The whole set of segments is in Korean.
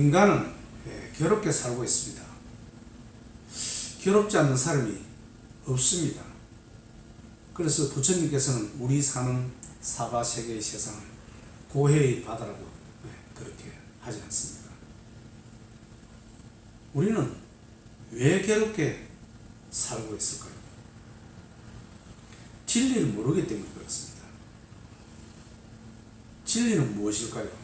인간은 괴롭게 살고 있습니다. 괴롭지 않는 사람이 없습니다. 그래서 부처님께서는 우리 사는 사바세계의 세상을 고해의 바다라고 그렇게 하지 않습니까? 우리는 왜 괴롭게 살고 있을까요? 진리를 모르기 때문에 그렇습니다. 진리는 무엇일까요?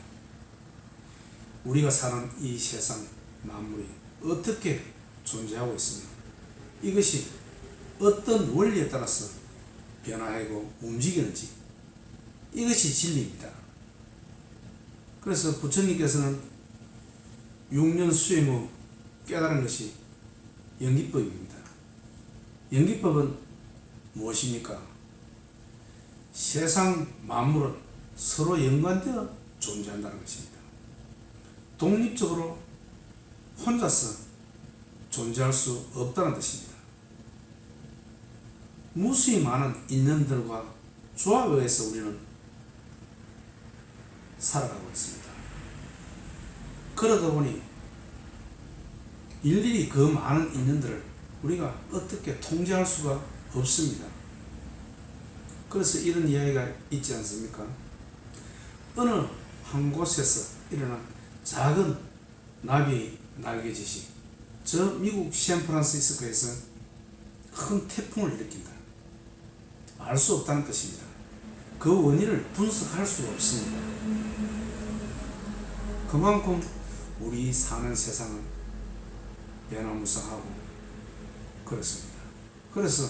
우리가 사는 이 세상 만물이 어떻게 존재하고 있으며 이것이 어떤 원리에 따라서 변화하고 움직이는지, 이것이 진리입니다. 그래서 부처님께서는 6년 수행후 깨달은 것이 연기법입니다. 연기법은 무엇입니까? 세상 만물은 서로 연관되어 존재한다는 것입니다. 독립적으로 혼자서 존재할 수 없다는 뜻입니다. 무수히 많은 인연들과 조합에 의해서 우리는 살아가고 있습니다. 그러다 보니 일일이 그 많은 인연들을 우리가 어떻게 통제할 수가 없습니다. 그래서 이런 이야기가 있지 않습니까? 어느 한 곳에서 일어난 작은 나비의 날개짓이 저 미국 샌프란시스코에서 큰 태풍을 일으킨다. 알 수 없다는 뜻입니다. 그 원인을 분석할 수 없습니다. 그만큼 우리 사는 세상은 변화무쌍하고 그렇습니다. 그래서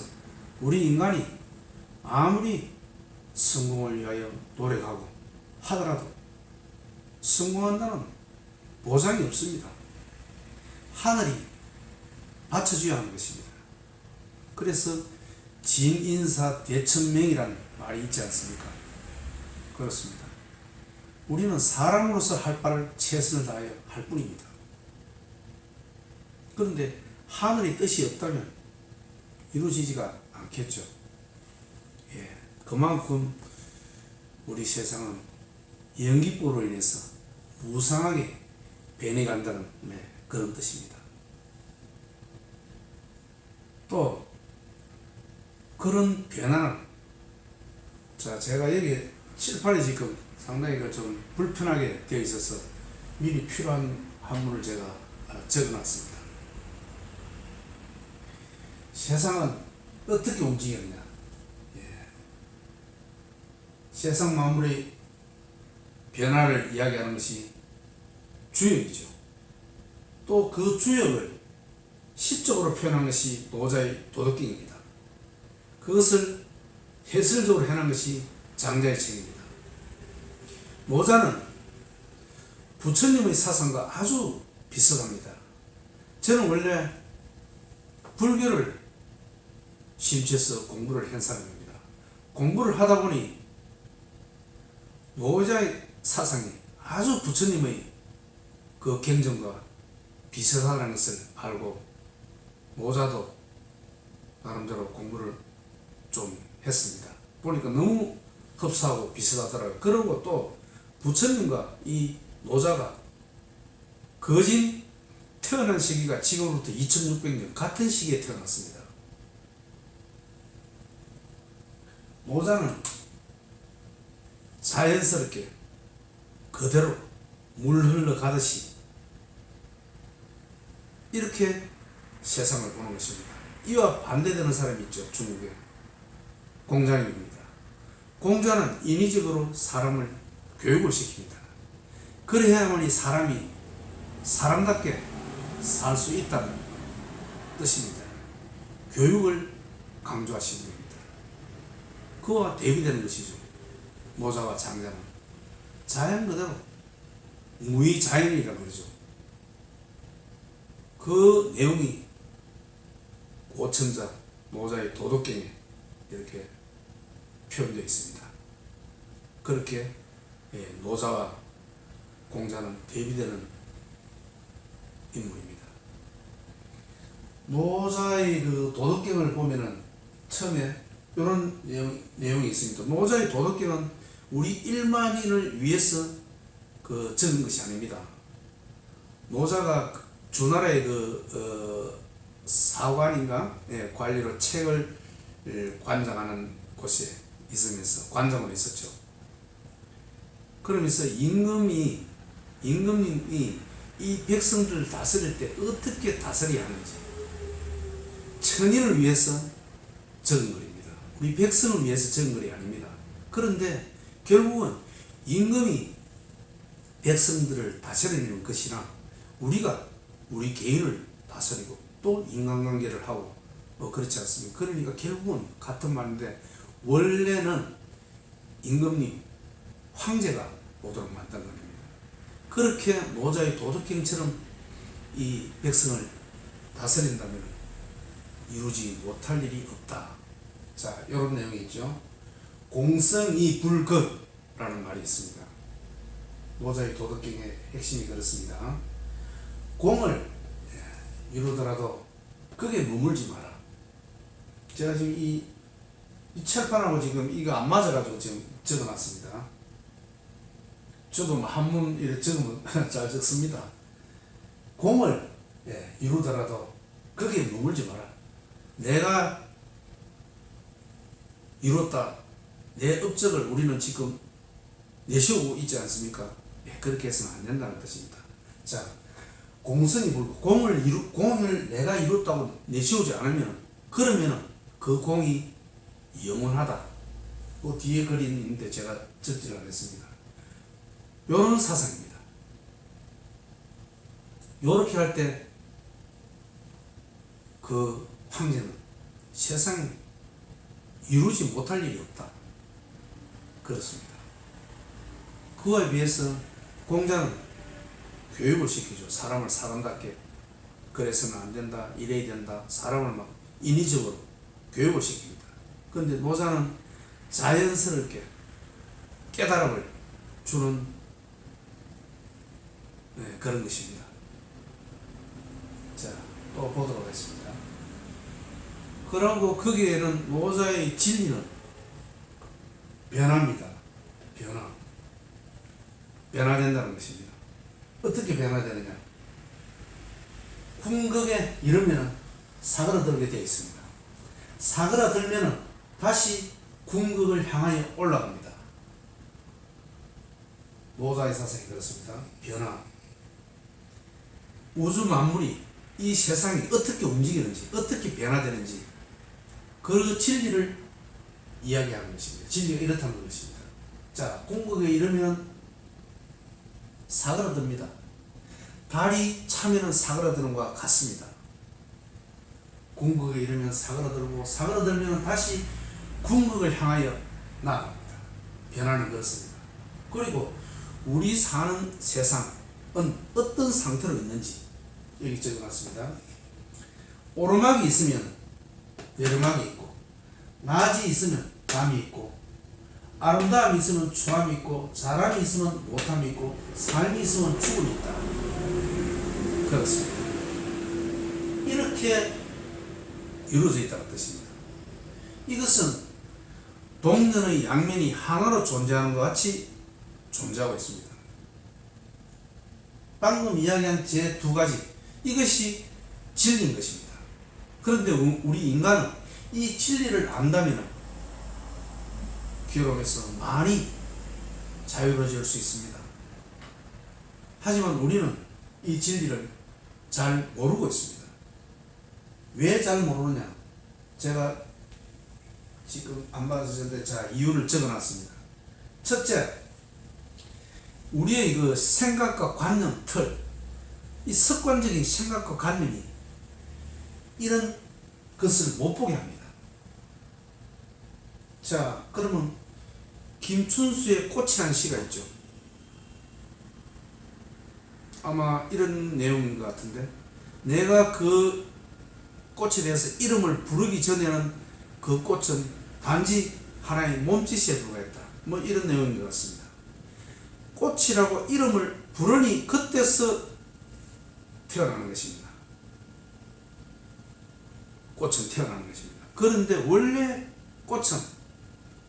우리 인간이 아무리 성공을 위하여 노력하고 하더라도 성공한다는 보장이 없습니다. 하늘이 받쳐줘야 하는 것입니다. 그래서 진인사 대천명이라는 말이 있지 않습니까? 그렇습니다. 우리는 사람으로서 할 바를 최선을 다하여 할 뿐입니다. 그런데 하늘의 뜻이 없다면 이루어지지가 않겠죠. 그만큼 우리 세상은 연기법으로 인해서 무상하게 변해간다는 그런 뜻입니다. 또 그런 변화는 제가 여기 칠판이 지금 상당히 좀 불편하게 되어 있어서 미리 필요한 한문을 제가 적어놨습니다. 세상은 어떻게 움직이느냐? 세상 만물의 변화를 이야기하는 것이 주역이죠. 또 그 주역을 시적으로 표현한 것이 노자의 도덕경입니다. 그것을 해설적으로 해놓은 것이 장자의 책입니다. 노자는 부처님의 사상과 아주 비슷합니다. 저는 원래 불교를 심취해서 공부를 한 사람입니다. 공부를 하다 보니 노자의 사상이 아주 부처님의 그 경전과 비슷하다는 것을 알고 노자도 나름대로 공부를 좀 했습니다. 보니까 너무 흡사하고 비슷하더라고요. 그리고 또 부처님과 이 노자가 거진 태어난 시기가 지금으로부터 2600년 같은 시기에 태어났습니다. 노자는 자연스럽게 그대로 물 흘러가듯이 이렇게 세상을 보는 것입니다. 이와 반대되는 사람이 있죠. 중국에 공자님입니다. 공자는 인위적으로 사람을 교육을 시킵니다. 그래야만이 사람이 사람답게 살 수 있다는 뜻입니다. 교육을 강조하시는 겁니다. 그와 대비되는 것이죠. 노자와 장자는 자연 그대로 무의자연이라고 그러죠. 그 내용이 고천자 노자의 도덕경에 이렇게 표현되어 있습니다. 그렇게 노자와 공자는 대비되는 인물입니다. 노자의 그 도덕경을 보면은 처음에 이런 내용이 있습니다. 노자의 도덕경은 우리 일반인을 위해서 적은 것이 아닙니다. 노자가 주나라의 사관인가 예, 관리로 책을 관장하는 곳에 있으면서 관장으로 있었죠. 그러면서 임금님이 이 백성들을 다스릴 때 어떻게 다스려야 하는지 천인을 위해서 적은 글입니다. 우리 백성을 위해서 적은 글이 아닙니다. 그런데 결국은 임금이 백성들을 다스리는 것이나 우리가 우리 개인을 다스리고 또 인간관계를 하고 그렇지 않습니까? 그러니까 결국은 같은 말인데 원래는 임금님 황제가 오도록 만든 겁니다. 그렇게 노자의 도덕경처럼 이 백성을 다스린다면 이루지 못할 일이 없다. 자, 이런 내용이 있죠. 공성이 불급라는 말이 있습니다. 노자의 도덕경의 핵심이 그렇습니다. 공을 이루더라도 거기에 머물지 마라. 제가 지금 이 철판하고 지금 이거 안 맞아가지고 지금 적어놨습니다. 저도 뭐 한문 이렇게 적으면 잘 적습니다. 공을 이루더라도 거기에 머물지 마라. 내가 이뤘다. 내 업적을 우리는 지금 내세우고 있지 않습니까? 그렇게 해서는 안 된다는 뜻입니다. 자, 공성이 불고 공을 내가 이뤘다고 내세우지 않으면 그러면은 그 공이 영원하다. 그 뒤에 글이 있는데 제가 적지를 않았습니다. 요런 사상입니다. 요렇게 할 때 그 황제는 세상에 이루지 못할 일이 없다. 그렇습니다. 그거에 비해서 공자는 교육을 시키죠. 사람을 사람답게 그래서는 안 된다, 이래야 된다. 사람을 막 인위적으로 교육을 시킵니다. 그런데 노자는 자연스럽게 깨달음을 주는 그런 것입니다. 자, 또 보도록 하겠습니다. 그러고 거기에는 노자의 진리는 변합니다. 변화된다는 것입니다. 어떻게 변화되느냐? 궁극에 이르면 사그라들게 되어 있습니다. 사그라들면 다시 궁극을 향하여 올라갑니다. 노자의 사상이 그렇습니다. 변화. 우주 만물이 이 세상이 어떻게 움직이는지, 어떻게 변화되는지 그 진리를 이야기하는 것입니다. 진리가 이렇다는 것입니다. 자, 궁극에 이르면 사그라듭니다. 달이 차면은 사그라드는 것과 같습니다. 궁극에 이르면 사그라들고 사그라들면 다시 궁극을 향하여 나아갑니다. 변하는 것입니다. 그리고 우리 사는 세상은 어떤 상태로 있는지 여기 적어놨습니다. 오르막이 있으면 내리막이 있고, 낮이 있으면 밤이 있고, 아름다움이 있으면 추함이 있고, 잘함이 있으면 못함이 있고, 삶이 있으면 죽음이 있다. 그렇습니다. 이렇게 이루어져 있다는 뜻입니다. 이것은 동전의 양면이 하나로 존재하는 것 같이 존재하고 있습니다. 방금 이야기한 제 두 가지, 이것이 진리인 것입니다. 그런데 우리 인간은 이 진리를 안다면 기록에서 많이 자유로워질 수 있습니다. 하지만 우리는 이 진리를 잘 모르고 있습니다. 왜 잘 모르느냐? 제가 지금 안 받으셨는데 자, 이유를 적어놨습니다. 첫째, 우리의 그 생각과 관념 틀, 이 습관적인 생각과 관념이 이런 것을 못 보게 합니다. 자, 그러면 김춘수의 꽃이라는 시가 있죠. 아마 이런 내용인 것 같은데, 내가 그 꽃에 대해서 이름을 부르기 전에는 그 꽃은 단지 하나의 몸짓에 불과했다. 뭐 이런 내용인 것 같습니다. 꽃이라고 이름을 부르니 그때서 태어나는 것입니다. 꽃은 태어나는 것입니다. 그런데 원래 꽃은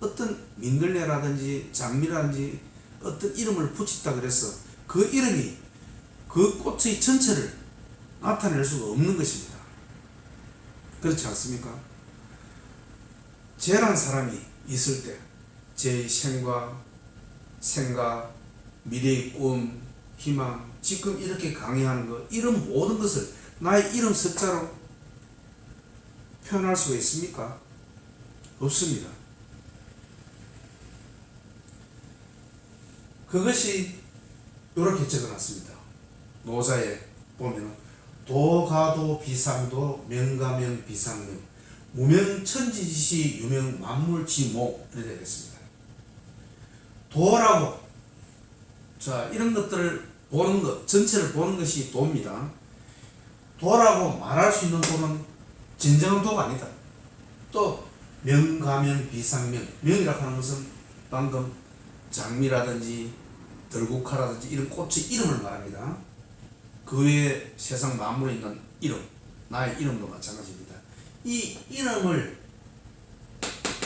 어떤 민들레라든지 장미라든지 어떤 이름을 붙였다 그래서 그 이름이 그 그 꽃의 전체를 나타낼 수가 없는 것입니다. 그렇지 않습니까? 죄란 사람이 있을 때 제 생각, 미래의 꿈, 희망, 지금 이렇게 강의하는 것, 이런 모든 것을 나의 이름 숫자로 표현할 수가 있습니까? 없습니다. 그것이 이렇게 적어놨습니다. 노자에 보면 도가도 비상도 명가명 비상명 무명천지지시 유명 만물지모 이렇게 되겠습니다. 도라고 자 이런 것들을 보는 것 전체를 보는 것이 도입니다. 도라고 말할 수 있는 도는 진정한 도가 아니다. 또 명가명 비상명 명이라고 하는 것은 방금 장미라든지 들국화라든지 이런 꽃의 이름을 말합니다. 그 외에 세상 만물에 있는 이름, 나의 이름도 마찬가지입니다. 이 이름을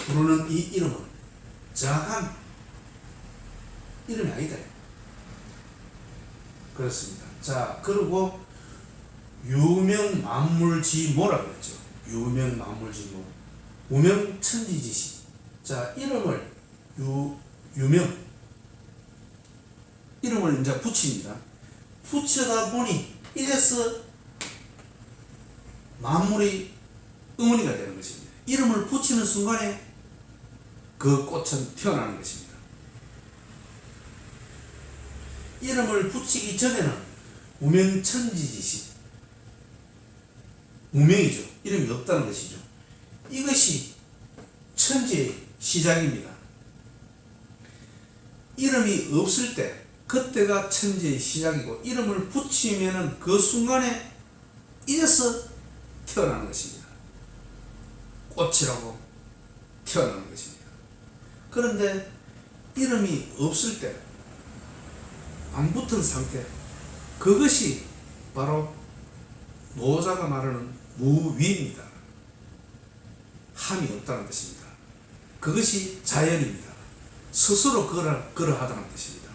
부르는 이 이름은 정확한 이름이 아니다. 그렇습니다. 자, 그리고 유명만물지모라고 했죠. 유명만물지모, 무명천지지시. 자, 이름을 이름을 이제 붙입니다. 붙여다 보니 이래서 만물의 어머니가 되는 것입니다. 이름을 붙이는 순간에 그 꽃은 태어나는 것입니다. 이름을 붙이기 전에는 무명천지지시, 무명이죠. 이름이 없다는 것이죠. 이것이 천지의 시작입니다. 이름이 없을 때 그때가 천지의 시작이고 이름을 붙이면은 그 순간에 이래서 태어나는 것입니다. 꽃이라고 태어나는 것입니다. 그런데 이름이 없을 때 안 붙은 상태, 그것이 바로 노자가 말하는 무위입니다. 함이 없다는 뜻입니다. 그것이 자연입니다. 스스로 그러하다는 뜻입니다.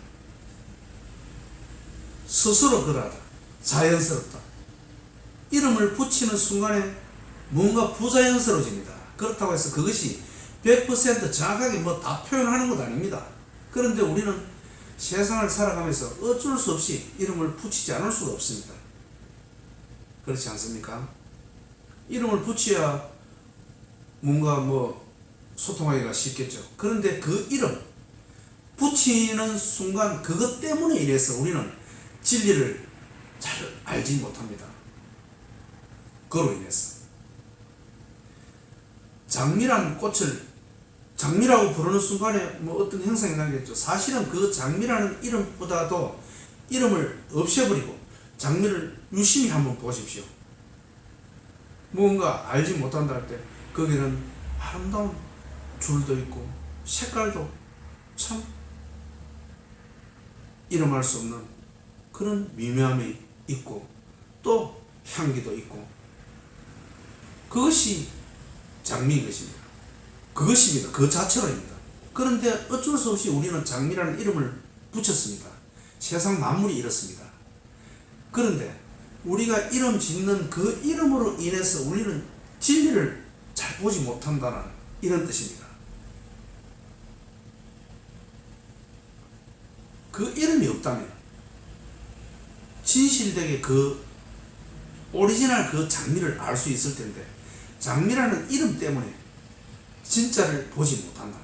스스로 그러하다. 자연스럽다. 이름을 붙이는 순간에 뭔가 부자연스러워집니다. 그렇다고 해서 그것이 100% 정확하게 뭐 다 표현하는 것 아닙니다. 그런데 우리는 세상을 살아가면서 어쩔 수 없이 이름을 붙이지 않을 수가 없습니다. 그렇지 않습니까? 이름을 붙여야 뭔가 뭐 소통하기가 쉽겠죠. 그런데 그 이름 붙이는 순간 그것 때문에 인해서 우리는 진리를 잘 알지 못합니다. 그로 인해서 장미란 꽃을 장미라고 부르는 순간에 뭐 어떤 현상이 나겠죠. 사실은 그 장미라는 이름보다도 이름을 없애버리고 장미를 유심히 한번 보십시오. 뭔가 알지 못한다 할 때 거기는 아름다운 줄도 있고 색깔도 참 이름할 수 없는 그런 미묘함이 있고 또 향기도 있고 그것이 장미인 것입니다. 그것입니다. 그 자체로입니다. 그런데 어쩔 수 없이 우리는 장미라는 이름을 붙였습니다. 세상 만물이 이렇습니다. 그런데 우리가 이름 짓는 그 이름으로 인해서 우리는 진리를 잘 보지 못한다는 이런 뜻입니다. 그 이름이 없다면 진실되게 그 오리지널 그 장미를 알 수 있을 텐데 장미라는 이름 때문에 진짜를 보지 못한다.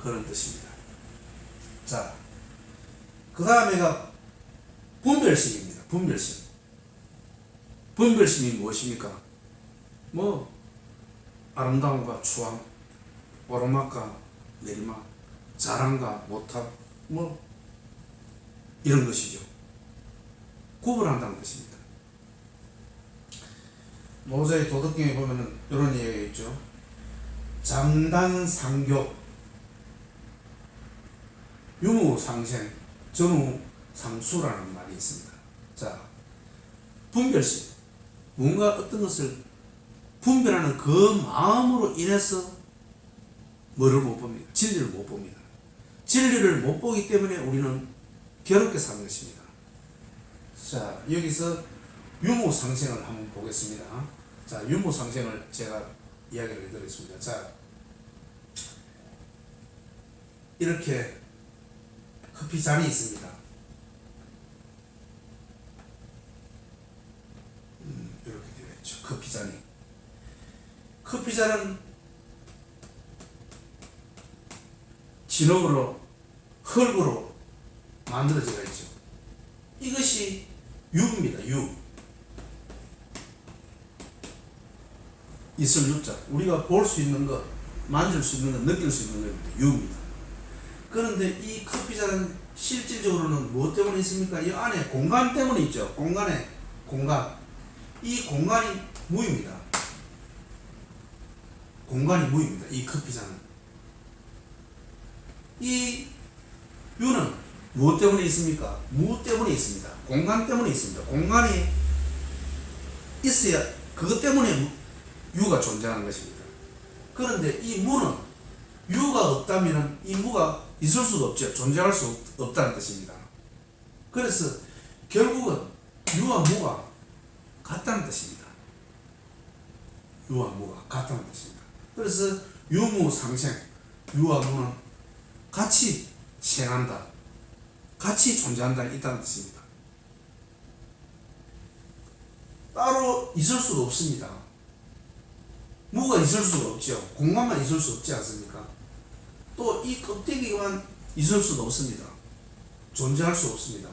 그런 뜻입니다. 자, 그 다음에가 분별심입니다. 분별심. 분별심이 무엇입니까? 뭐 아름다움과 추함, 오르막과 내리막, 잘함과 못함, 뭐 이런 것이죠. 구분한다는 것입니다. 노자의 도덕경에 보면은 이런 이야기가 있죠. 장단상교, 유무상생, 전후상수라는 말이 있습니다. 자, 분별심. 뭔가 어떤 것을 분별하는 그 마음으로 인해서 뭐를 못 봅니다. 진리를 못 봅니다. 진리를 못 보기 때문에 우리는 괴롭게 사는 것입니다. 자, 여기서 유무상생을 한번 보겠습니다. 자, 유무상생을 제가 이야기를 해드리겠습니다. 자, 이렇게 커피잔이 있습니다. 이렇게 되어 있죠. 커피잔이. 커피잔은 진흙으로, 흙으로 만들어져 있죠. 이것이 유입니다. 유. 있을 유자. 우리가 볼 수 있는 것, 만질 수 있는 것, 느낄 수 있는 것입니다. 유입니다. 그런데 이 커피잔은 실질적으로는 무엇 때문에 있습니까? 이 안에 공간 때문에 있죠. 공간에, 공간. 이 공간이 무입니다. 공간이 무입니다. 이 커피잔은. 이 유는 무엇 때문에 있습니까? 무 때문에 있습니다. 공간 때문에 있습니다. 공간이 있어야 그것 때문에 유가 존재하는 것입니다. 그런데 이 무는 유가 없다면 이 무가 있을 수가 없죠. 존재할 수 없다는 뜻입니다. 그래서 결국은 유와 무가 같다는 뜻입니다. 유와 무가 같다는 뜻입니다. 그래서 유무상생, 유와 무는 같이 생한다, 같이 존재한다, 있다는 뜻입니다. 따로 있을 수가 없습니다. 무가 있을 수가 없죠. 공간만 있을 수 없지 않습니까? 또 이 껍데기만 있을 수도 없습니다. 존재할 수 없습니다.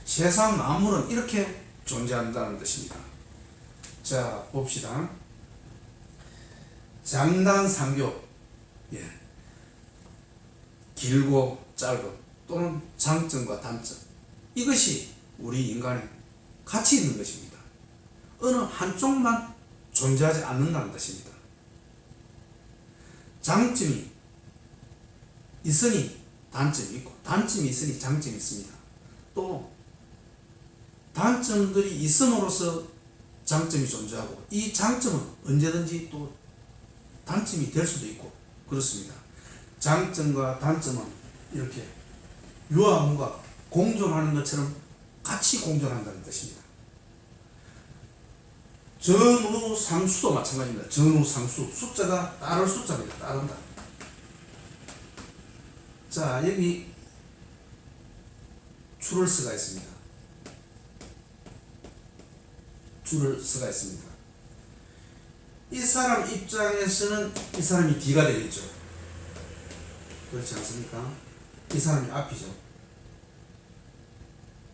세상 만물은 이렇게 존재한다는 뜻입니다. 자, 봅시다. 장단상교. 예. 길고 짧은 또는 장점과 단점. 이것이 우리 인간의 가치 있는 것입니다. 어느 한쪽만 존재하지 않는다는 뜻입니다. 장점이 있으니 단점이 있고, 단점이 있으니 장점이 있습니다. 또 단점들이 있음으로써 장점이 존재하고, 이 장점은 언제든지 또 단점이 될 수도 있고 그렇습니다. 장점과 단점은 이렇게 유와 무가 공존하는 것처럼 같이 공존한다는 뜻입니다. 전우상수도 마찬가지입니다. 전우상수, 숫자가 따를 숫자입니다. 따른다. 자, 여기 줄을 수가 있습니다. 줄을 수가 있습니다. 이 사람 입장에서는 이 사람이 뒤가 되겠죠. 그렇지 않습니까? 이 사람이 앞이죠.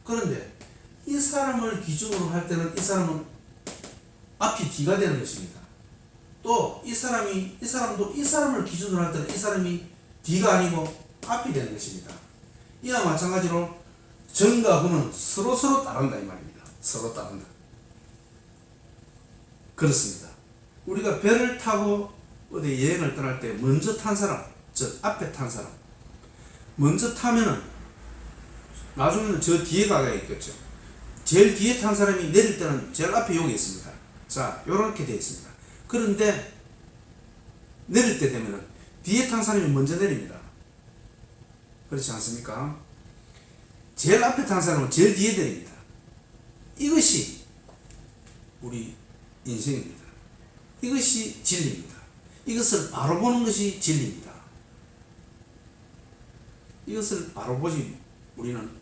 그런데 이 사람을 기준으로 할 때는 이 사람은 앞이 뒤가 되는 것입니다. 또 이 사람도 이 사람을 기준으로 할 때는 이 사람이 뒤가 아니고 앞이 되는 것입니다. 이와 마찬가지로 전과 후는 서로 따른다 이 말입니다. 서로 따른다. 그렇습니다. 우리가 배를 타고 어디 여행을 떠날 때 먼저 탄 사람, 즉 앞에 탄 사람, 먼저 타면은 나중에는 저 뒤에 가야 있겠죠. 제일 뒤에 탄 사람이 내릴 때는 제일 앞에 여기 있습니다. 자, 요렇게 되어 있습니다. 그런데 내릴 때 되면은 뒤에 탄 사람이 먼저 내립니다. 그렇지 않습니까? 제일 앞에 탄 사람은 제일 뒤에 내립니다. 이것이 우리 인생입니다. 이것이 진리입니다. 이것을 바로 보는 것이 진리입니다. 이것을 바로 보지 우리는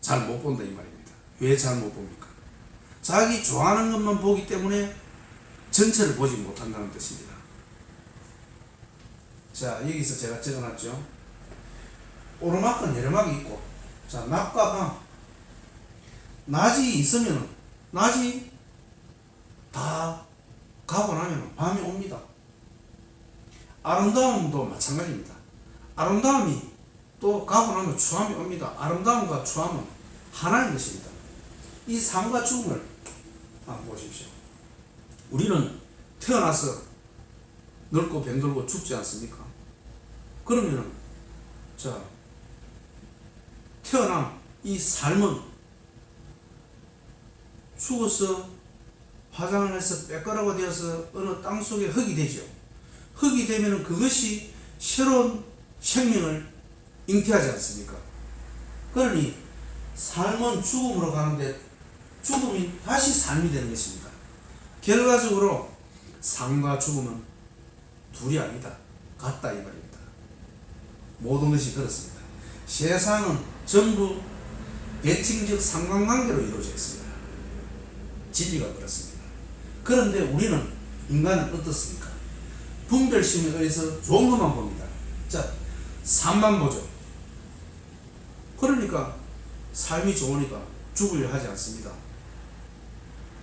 잘 못 본다 이 말입니다. 왜 잘 못 봅니까? 자기 좋아하는 것만 보기 때문에 전체를 보지 못한다는 뜻입니다. 자, 여기서 제가 적어놨죠. 오르막과 내리막이 있고, 자, 낮과 밤. 낮이 있으면 낮이 다 가고 나면 밤이 옵니다. 아름다움도 마찬가지입니다. 아름다움이 또 가고 나면 추함이 옵니다. 아름다움과 추함은 하나인 것입니다. 이 삶과 죽음을 한번 보십시오. 우리는 태어나서 늙고 병들고 죽지 않습니까? 그러면은 자, 태어난 이 삶은 죽어서 화장을 해서 빼가라고 되어서 어느 땅속에 흙이 되죠. 흙이 되면 그것이 새로운 생명을 잉태하지 않습니까? 그러니 삶은 죽음으로 가는데 죽음이 다시 삶이 되는 것입니다. 결과적으로 삶과 죽음은 둘이 아니다. 같다 이 말입니다. 모든 것이 그렇습니다. 세상은 전부 대칭적 상관관계로 이루어져 있습니다. 진리가 그렇습니다. 그런데 우리는 인간은 어떻습니까? 분별심에 의해서 좋은 것만 봅니다. 자, 삶만 보죠. 그러니까 삶이 좋으니까 죽으려 하지 않습니다.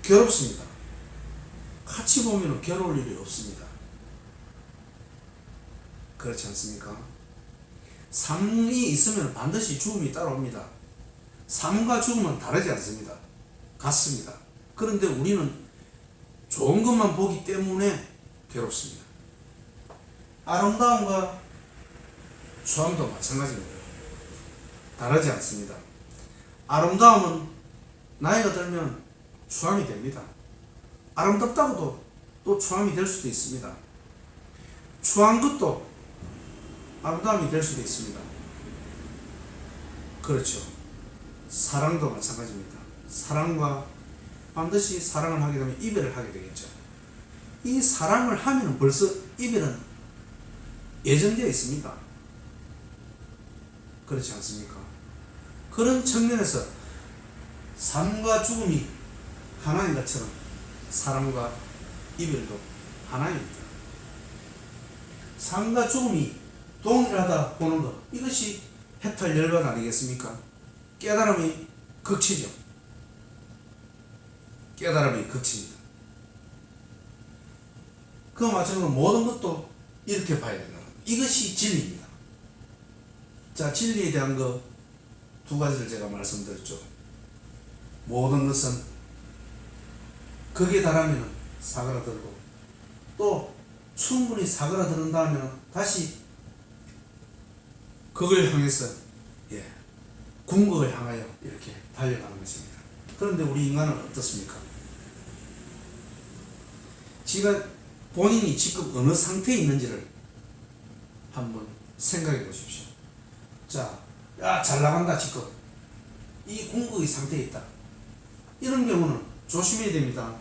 괴롭습니다. 같이 보면 괴로울 일이 없습니다. 그렇지 않습니까? 삶이 있으면 반드시 죽음이 따라옵니다. 삶과 죽음은 다르지 않습니다. 같습니다. 그런데 우리는 좋은 것만 보기 때문에 괴롭습니다. 아름다움과 추함도 마찬가지입니다. 다르지 않습니다. 아름다움은 나이가 들면 추함이 됩니다. 아름답다고도 또 추함이 될 수도 있습니다. 추한 것도 아름다움이 될 수도 있습니다. 그렇죠. 사랑도 마찬가지입니다. 사랑과 반드시 사랑을 하게 되면 이별을 하게 되겠죠. 이 사랑을 하면 벌써 이별은 예정되어 있습니다. 그렇지 않습니까? 그런 측면에서 삶과 죽음이 하나인 것처럼 사랑과 이별도 하나입니다. 삶과 죽음이 동일하다 보는 것, 이것이 해탈 열반 아니겠습니까? 깨달음이 극치죠. 깨달음이 극치입니다. 그 마찬가지로 모든 것도 이렇게 봐야 된다. 이것이 진리입니다. 자, 진리에 대한 거 두 가지를 제가 말씀드렸죠. 모든 것은 극에 달하면 사그라들고 또 충분히 사그라든다면 다시 극을 향해서 궁극을 향하여 이렇게 달려가는 것입니다. 그런데 우리 인간은 어떻습니까? 지가 본인이 지금 어느 상태에 있는지를 한번 생각해 보십시오. 자, 잘 나간다 지금. 이 궁극의 상태에 있다. 이런 경우는 조심해야 됩니다.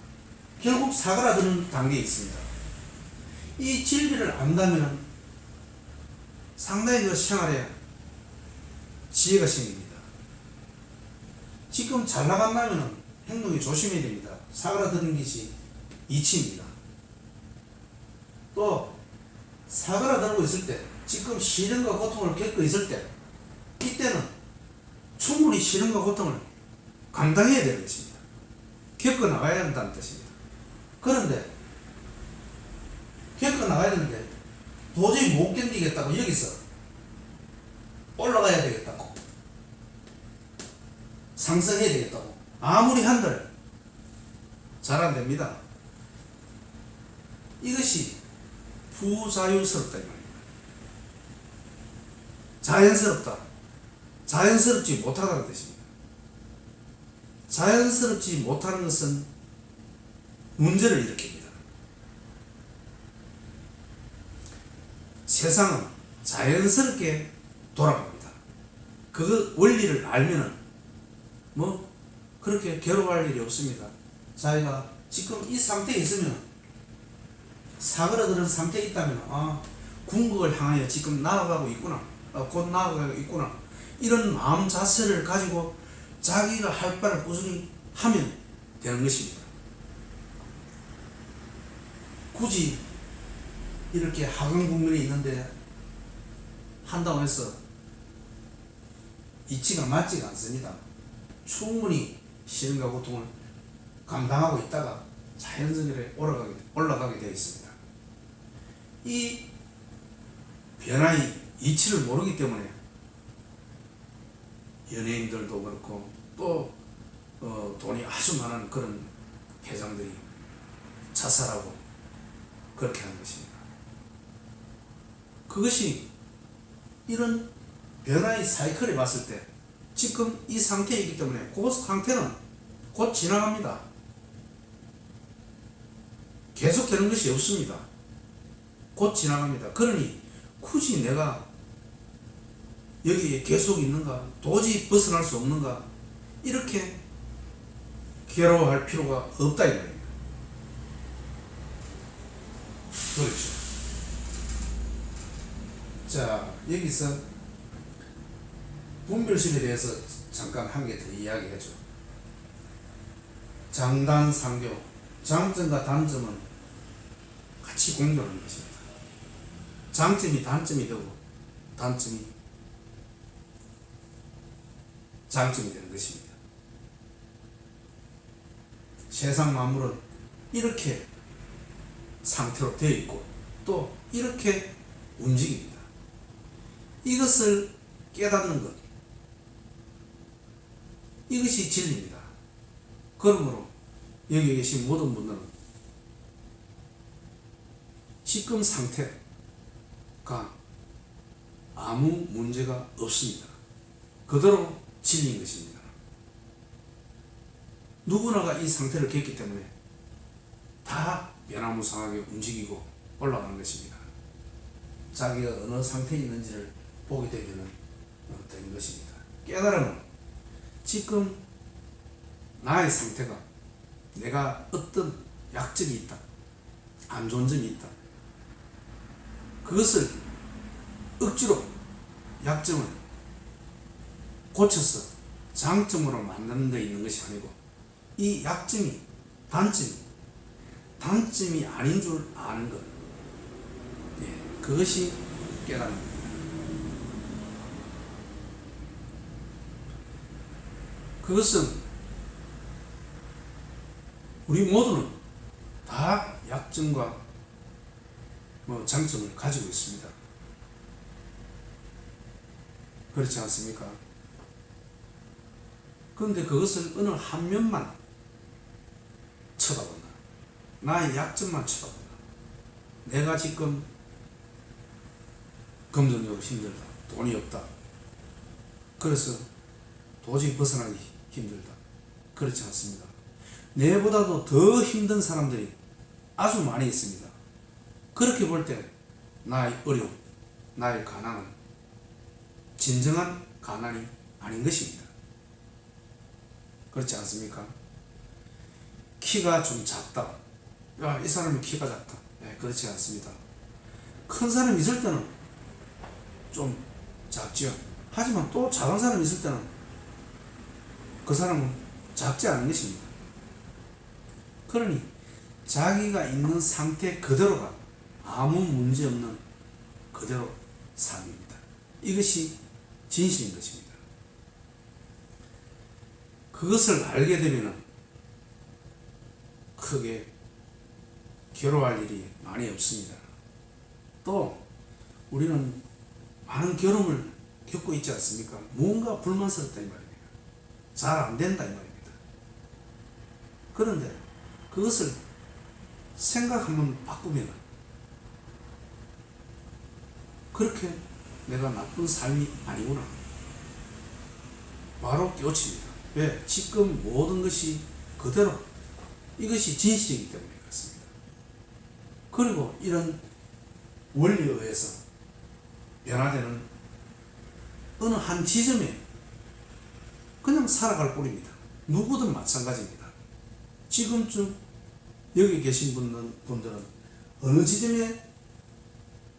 결국 사그라드는 단계에 있습니다. 이 진리를 안다면 상당히 그 생활에 지혜가 생깁니다. 지금 잘 나간다면 행동이 조심해야 됩니다. 사그라드는 것이 이치입니다. 또 사그라들고 있을 때, 지금 시련과 고통을 겪고 있을 때, 이때는 충분히 시련과 고통을 감당해야 되는 것입니다. 겪어 나가야 한다는 뜻입니다. 그런데 겪어 나가야 되는데 도저히 못 견디겠다고 여기서 올라가야 되겠다고 상승해야 되겠다고 아무리 한들 잘 안 됩니다. 이것이 부자유스럽다 이 말입니다. 자연스럽다. 자연스럽지 못하다는 뜻입니다. 자연스럽지 못하는 것은 문제를 일으킵니다. 세상은 자연스럽게 돌아갑니다. 그 원리를 알면은 그렇게 괴로워할 일이 없습니다. 자기가 지금 이 상태에 있으면 사그라드는 상태에 있다면 궁극을 향하여 지금 나아가고 있구나. 곧 나아가고 있구나. 이런 마음 자세를 가지고 자기가 할 바를 꾸준히 하면 되는 것입니다. 굳이 이렇게 하강 국면에 있는데 한다고 해서 이치가 맞지가 않습니다. 충분히 시련과 고통을 감당하고 있다가 자연스럽게 올라가게 되어 있습니다. 이 변화의 이치를 모르기 때문에 연예인들도 그렇고 또 돈이 아주 많은 그런 회장들이 자살하고 그렇게 하는 것입니다. 그것이 이런 변화의 사이클에 봤을 때 지금 이 상태에 있기 때문에 그 상태는 곧 지나갑니다. 계속 되는 것이 없습니다. 곧 지나갑니다. 그러니 굳이 내가 여기에 계속 있는가, 도저히 벗어날 수 없는가, 이렇게 괴로워할 필요가 없다 이 말입니다. 그렇죠. 자, 여기서 분별심에 대해서 잠깐 한 개 더 이야기해줘. 장단상교, 장점과 단점은 같이 공존하는 것입니다. 장점이 단점이 되고 단점이 장점이 되는 것입니다. 세상 만물은 이렇게 상태로 되어 있고 또 이렇게 움직입니다. 이것을 깨닫는 것, 이것이 진리입니다. 그러므로 여기 계신 모든 분들은 지금 상태가 아무 문제가 없습니다. 그대로 진리인 것입니다. 누구나가 이 상태를 겪기 때문에 다 변화무쌍하게 움직이고 올라가는 것입니다. 자기가 어느 상태에 있는지를 보게 되면 되는 것입니다. 깨달음은 지금 나의 상태가 내가 어떤 약점이 있다, 안 좋은 점이 있다, 그것을 억지로 약점을 고쳐서 장점으로 만드는 데 있는 것이 아니고 이 약점이 단점이 아닌 줄 아는 것, 그것이 깨달음입니다. 그것은 우리 모두는 다 약점과 장점을 가지고 있습니다. 그렇지 않습니까? 그런데 그것을 어느 한 면만 쳐다본다. 나의 약점만 쳐다본다. 내가 지금 금전적으로 힘들다. 돈이 없다. 그래서 도저히 벗어나기 힘들다. 그렇지 않습니다. 내보다도 더 힘든 사람들이 아주 많이 있습니다. 그렇게 볼 때 나의 어려움, 나의 가난은 진정한 가난이 아닌 것입니다. 그렇지 않습니까? 키가 좀 작다. 야, 이 사람이 키가 작다. 그렇지 않습니다. 큰 사람이 있을 때는 좀 작죠. 하지만 또 작은 사람이 있을 때는 그 사람은 작지 않은 것입니다. 그러니 자기가 있는 상태 그대로가 아무 문제 없는 그대로 삶입니다. 이것이 진실인 것입니다. 그것을 알게 되면 크게 괴로워할 일이 많이 없습니다. 또 우리는 많은 괴로움을 겪고 있지 않습니까? 뭔가 불만스럽다 이 말입니다. 잘 안 된다 이 말입니다. 그런데 그것을 생각 한번 바꾸면 그렇게 내가 나쁜 삶이 아니구나. 바로 깨우칩니다. 왜? 지금 모든 것이 그대로 이것이 진실이기 때문에 그렇습니다. 그리고 이런 원리에 의해서 변화되는 어느 한 지점에 그냥 살아갈 뿐입니다. 누구든 마찬가지입니다. 지금쯤 여기 계신 분들은 어느 지점에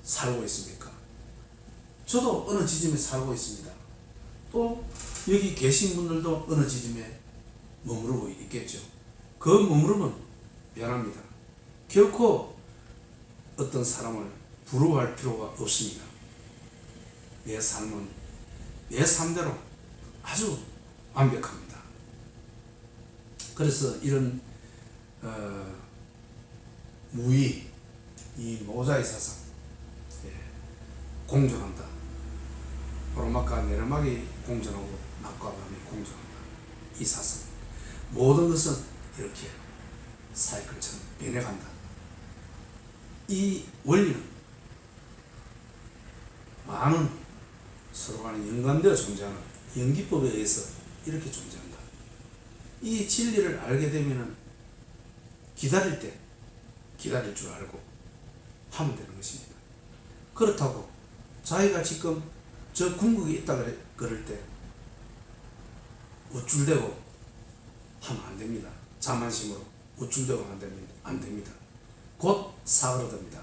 살고 있습니까? 저도 어느 지점에 살고 있습니다. 또 여기 계신 분들도 어느 지점에 머무르고 있겠죠. 그 머무르면 변합니다. 결코 어떤 사람을 부러워할 필요가 없습니다. 내 삶은 내 삶대로 아주 완벽합니다. 그래서 이런 무의, 이 노자의 사상, 공존한다. 오르막과 내리막이 공존하고 낮과 밤이 공존한다. 이 사상, 모든 것은 이렇게 사이클처럼 변해간다. 이 원리는 많은 서로 간에 연관되어 존재하는 연기법에 의해서 이렇게 존재한다. 이 진리를 알게 되면 기다릴 때 기다릴 줄 알고 하면 되는 것입니다. 그렇다고 자기가 지금 저 궁극이 있다 그럴 때 우쭐대고 하면 안 됩니다. 자만심으로 우쭐대고 안 됩니다. 곧 사그러듭니다.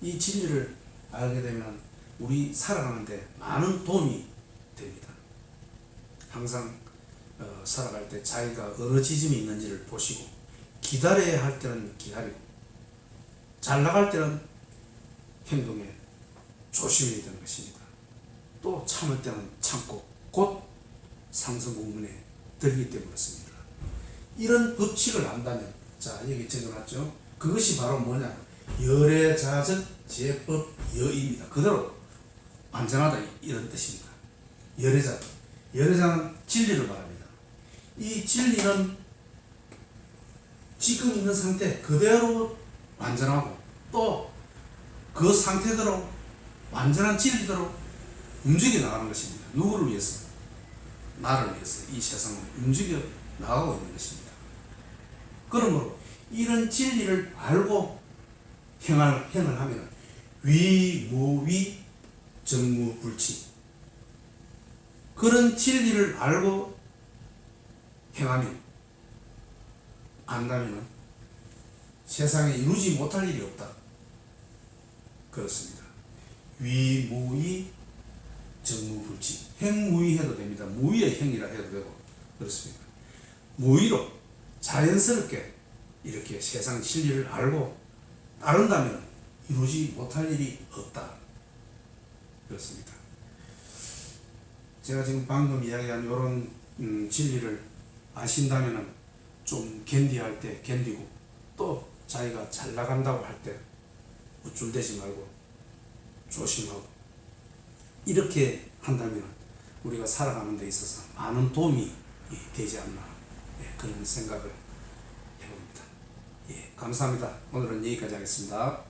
이 진리를 알게 되면 우리 살아가는데 많은 도움이 됩니다. 항상 살아갈 때 자기가 어느 지점이 있는지를 보시고, 기다려야 할 때는 기다리고, 잘 나갈 때는 행동에 조심해야 되는 것입니다. 또 참을 때는 참고 곧 상승 공문에 들기 때문에 그렇습니다. 이런 법칙을 안다면, 자 여기 적어놨죠. 그것이 바로 뭐냐, 열애자적 제법 여입니다. 그대로 완전하다 이런 뜻입니다. 열애자는 진리를 말합니다. 이 진리는 지금 있는 상태 그대로 완전하고, 또 그 상태대로 완전한 진리대로 움직여 나가는 것입니다. 누구를 위해서? 나를 위해서 이 세상을 움직여 나가고 있는 것입니다. 그러므로 이런 진리를 알고 행을 하면 위무위 정무불치, 그런 진리를 알고 행하면, 안다면 세상에 이루지 못할 일이 없다. 그렇습니다. 위무위 정무불치, 행무위해도 됩니다. 무위의 행이라 해도 되고 그렇습니다. 무위로 자연스럽게 이렇게 세상 진리를 알고 따른다면 이루지 못할 일이 없다. 그렇습니다. 제가 지금 방금 이야기한 이런 진리를 아신다면 좀 견디할 때 견디고, 또 자기가 잘 나간다고 할 때 우쭐대지 말고 조심하고, 이렇게 한다면 우리가 살아가는 데 있어서 많은 도움이 되지 않나, 그런 생각을 해봅니다. 감사합니다. 오늘은 여기까지 하겠습니다.